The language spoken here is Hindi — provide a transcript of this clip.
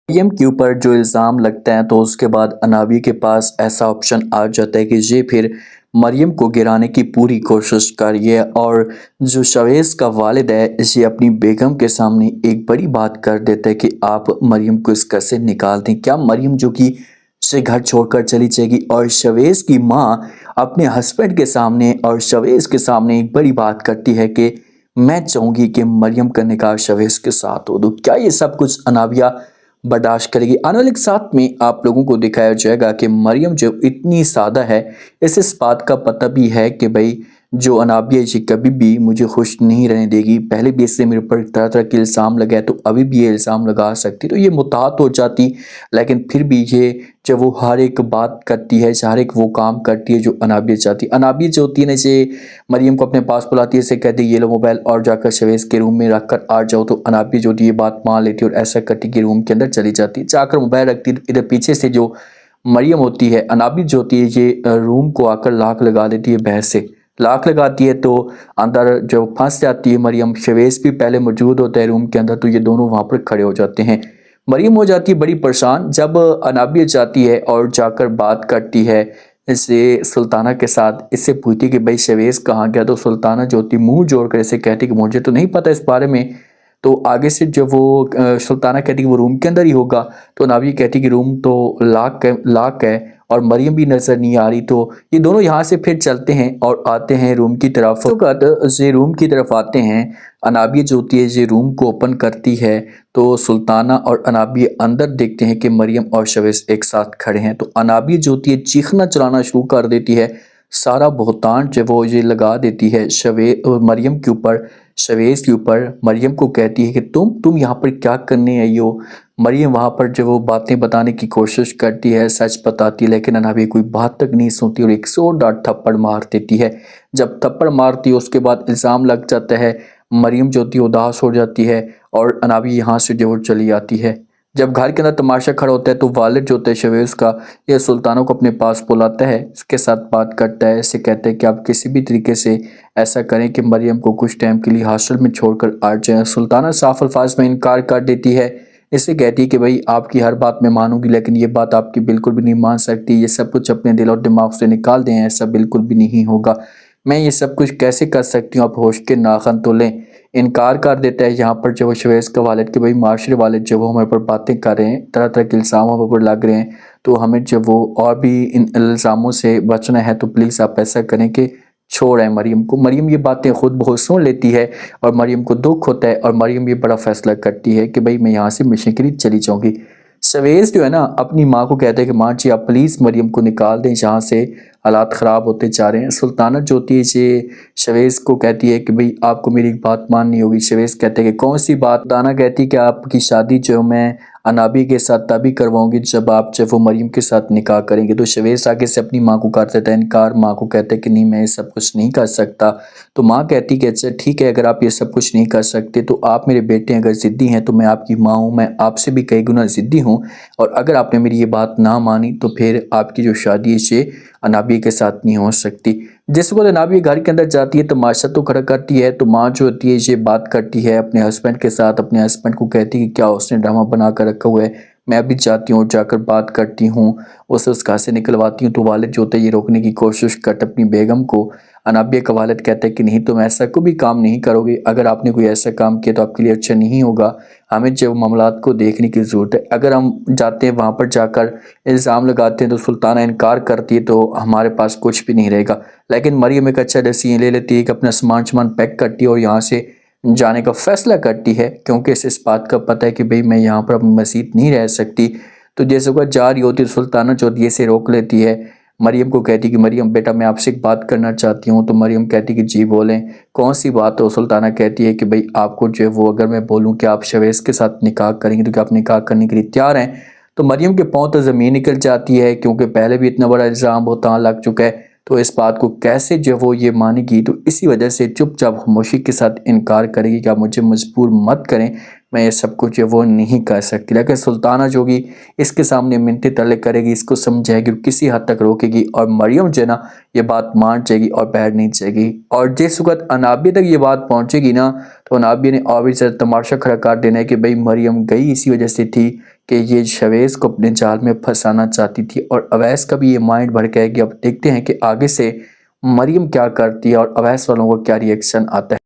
मरियम के ऊपर जो इल्ज़ाम लगता है तो उसके बाद अनावी के पास ऐसा ऑप्शन आ जाता है कि ये फिर मरियम को गिराने की पूरी कोशिश करिए। और जो शवेज़ का वालिद है ये अपनी बेगम के सामने एक बड़ी बात कर देता है कि आप मरियम को इस घर से निकाल दें। क्या मरियम जो कि से घर छोड़कर चली जाएगी? और शवेज़ की माँ अपने हस्बैंड के सामने और शवेज़ के सामने एक बड़ी बात करती है कि मैं चाहूँगी कि मरियम का निकाह शवेज़ के साथ हो। तो क्या ये सब कुछ अनाविया बर्दाश्त करेगी? आने वाले साथ में आप लोगों को दिखाया जाएगा कि मरियम जो इतनी सादा है, इस बात का पता भी है कि भाई जो अनाबिया ये कभी भी मुझे खुश नहीं रहने देगी। पहले भी इससे मेरे ऊपर तरह तरह के इल्ज़ाम लगाए तो अभी भी ये इल्ज़ाम लगा सकती, तो ये मुताहत हो जाती। लेकिन फिर भी ये जब वो हर एक बात करती है, हर एक वो काम करती है जो अनाबिया चाहती है। अनाबिया जो होती है ना, इसे मरियम को अपने पास बुलाती है, इसे कहती है ये लो मोबाइल और जाकर शवेज़ के रूम में रख कर आ जाओ। तो अनाबिया जो होती है ये बात मान लेती है और ऐसा करती कि रूम के अंदर चली जाती, जाकर मोबाइल रखती। इधर पीछे से जो मरियम होती है, अनाबिया जो होती है ये रूम को आकर लाक लगा देती है, बहस से लाक लगाती है। तो अंदर जो फंस जाती है मरियम, शवेज़ भी पहले मौजूद होता है रूम के अंदर, तो ये दोनों वहाँ पर खड़े हो जाते हैं। मरियम हो जाती है बड़ी परेशान जब अनाबिया जाती है और जाकर बात करती है इससे सुल्ताना के साथ। इससे पूछती कि भाई शवेज़ कहाँ गया? तो सुल्ताना जो होती मुंह जोड़ कर इसे कहती कि मुझे तो नहीं पता इस बारे में। तो आगे से जब वो सुल्ताना कहती कि वो रूम के अंदर ही होगा, तो नाविया कहती कि रूम तो लाक है और मरियम भी नजर नहीं आ रही। तो ये दोनों यहाँ से फिर चलते हैं और आते हैं रूम की तरफ। तो ये रूम की तरफ आते हैं, अनाबिया जो होती है ये रूम को ओपन करती है। तो सुल्ताना और अनाबिया अंदर देखते हैं कि मरियम और शवेज़ एक साथ खड़े हैं। तो अनाबिया जो होती है चीखना चलाना शुरू कर देती है, सारा बहुतान जो वो ये लगा देती है मरियम के ऊपर, शवेज़ के ऊपर। मरियम को कहती है कि तुम यहाँ पर क्या करने आई हो? मरियम वहाँ पर जो वो बातें बताने की कोशिश करती है, सच बताती है, लेकिन अनाबिया कोई बात तक नहीं सुनती और एक जोरदार थप्पड़ मार देती है। जब थप्पड़ मारती है उसके बाद इल्ज़ाम लग जाता है, मरियम जो होती है उदास हो जाती है और अनाबिया यहाँ से जो वो चली आती है। जब घर के अंदर तमाशा खड़ा होता है तो वालिद जो होता है शवेज़ का, ये सुल्ताना को अपने पास बुलाता है, इसके साथ बात करता है, इससे कहता है कि आप किसी भी तरीके से ऐसा करें कि मरियम को कुछ टाइम के लिए हॉस्टल में छोड़कर आ जाए। सुल्ताना साफ अल्फाज में इनकार कर देती है, इससे कहती है कि भाई आपकी हर बात मैं मानूंगी लेकिन ये बात आपकी बिल्कुल भी नहीं मान सकती, ये सब कुछ अपने दिल और दिमाग से निकाल दें, ऐसा बिल्कुल भी नहीं होगा। मैं ये सब कुछ कैसे कर सकती हूँ, आप होश के नाखन तो लें। इनकार कर देता है यहाँ पर जो शवेज़ का वालिद कि भाई माशरे वाले जो वो हमारे पर बातें कर रहे हैं, तरह तरह के इल्ज़ाम हमारे पर लग रहे हैं, तो हमें जब वो और भी इन इल्ज़ामों से बचना है तो प्लीज़ आप ऐसा करें कि छोड़ आए मरियम को। मरियम ये बातें खुद बहुत सुन लेती है और मरियम को दुख होता है और मरियम ये बड़ा फैसला करती है कि भाई मैं यहाँ से मिशन के लिए चली जाऊँगी। शवेज़ जो है ना अपनी माँ को कहता है कि माँ जी आप प्लीज़ मरियम को निकाल दें यहाँ से, हालात ख़राब होते जा रहे हैं। सुल्ताना जो होती है ये शवेज़ को कहती है कि भाई आपको मेरी बात माननी होगी। शवेज़ कहते हैं कि कौन सी बात? दाना कहती है कि आपकी शादी जो मैं अनाबी के साथ तभी करवाऊंगी जब वो मरियम के साथ निकाह करेंगे। तो शवेज़ आगे से अपनी माँ को कर देता है इनकार। माँ को कहता है कि नहीं मैं ये सब कुछ नहीं कर सकता। तो माँ कहती कि अच्छा ठीक है, अगर आप ये सब कुछ नहीं कर सकते तो आप मेरे बेटे अगर ज़िद्दी हैं तो मैं आपकी माँ हूँ, मैं आपसे भी कई गुना ज़िद्दी हूँ, और अगर आपने मेरी ये बात ना मानी तो फिर आपकी जो शादी है ये अनाबिया के साथ नहीं हो सकती। जिस वक्त अनाबिया घर के अंदर जाती है तमाशा तो खड़ा करती है, तो माँ जो होती है ये बात करती है अपने हस्बैंड के साथ, अपने हस्बैंड को कहती है कि क्या उसने ड्रामा बना कर रखा हुआ है, मैं अभी जाती हूँ जाकर बात करती हूँ, उसे उस घर से निकलवाती हूँ। तो वालिद जो होता है ये रोकने की कोशिश करते अपनी बेगम को। अनाबिया का वालिद कहता है कि नहीं तुम ऐसा कोई भी काम नहीं करोगे, अगर आपने कोई ऐसा काम किया तो आपके लिए अच्छा नहीं होगा, हमें जब मामलात को देखने की ज़रूरत है। अगर हम जाते हैं वहाँ पर जाकर इल्ज़ाम लगाते हैं तो सुल्ताना इनकार करती है तो हमारे पास कुछ भी नहीं रहेगा। लेकिन मरियम एक अच्छा डिसीजन ले लेती है कि अपना सामान पैक करती है और यहाँ से जाने का फैसला करती है, क्योंकि इसे इस बात का पता है कि भाई मैं यहाँ पर अपनी मसीद नहीं रह सकती। तो जैसे वह जा रही होती है सुल्ताना जो होती है इसे रोक लेती है। मरियम को कहती कि मरियम बेटा मैं आपसे एक बात करना चाहती हूँ। तो मरियम कहती कि जी बोलें, कौन सी बात हो? सुल्ताना कहती है कि भाई आपको जो है वो अगर मैं बोलूँ कि आप शवेज़ के साथ निकाह करेंगे तो क्या आप निकाह करने के लिए तैयार हैं? तो मरियम के पाँव तो ज़मीन निकल जाती है, क्योंकि पहले भी इतना बड़ा इल्ज़ाम होता लग चुका है, तो इस बात को कैसे जो वो ये मानेगी। तो इसी वजह से चुपचाप खामोशी के साथ इनकार करेगी कि आप मुझे मजबूर मत करें, मैं ये सब कुछ है वो नहीं कर सकती। लेकिन सुल्ताना जो कि इसके सामने मिन्नतें तले करेगी, इसको समझाएगी और किसी हद तक रोकेगी और मरियम जो है ना ये बात मान जाएगी और बैठ नहीं जाएगी। और जिस वक्त अनाबिया तक ये बात पहुंचेगी ना तो अनाबिया ने और भी ज़्यादा तमाशा खड़ा कर देना है कि भाई मरियम गई इसी वजह से थी कि ये शवेज़ को अपने जाल में फंसाना चाहती थी। और अवैस का भी ये माइंड भड़काएगी। अब देखते हैं कि आगे से मरियम क्या करती है और अवैस वालों को क्या रिएक्शन आता है।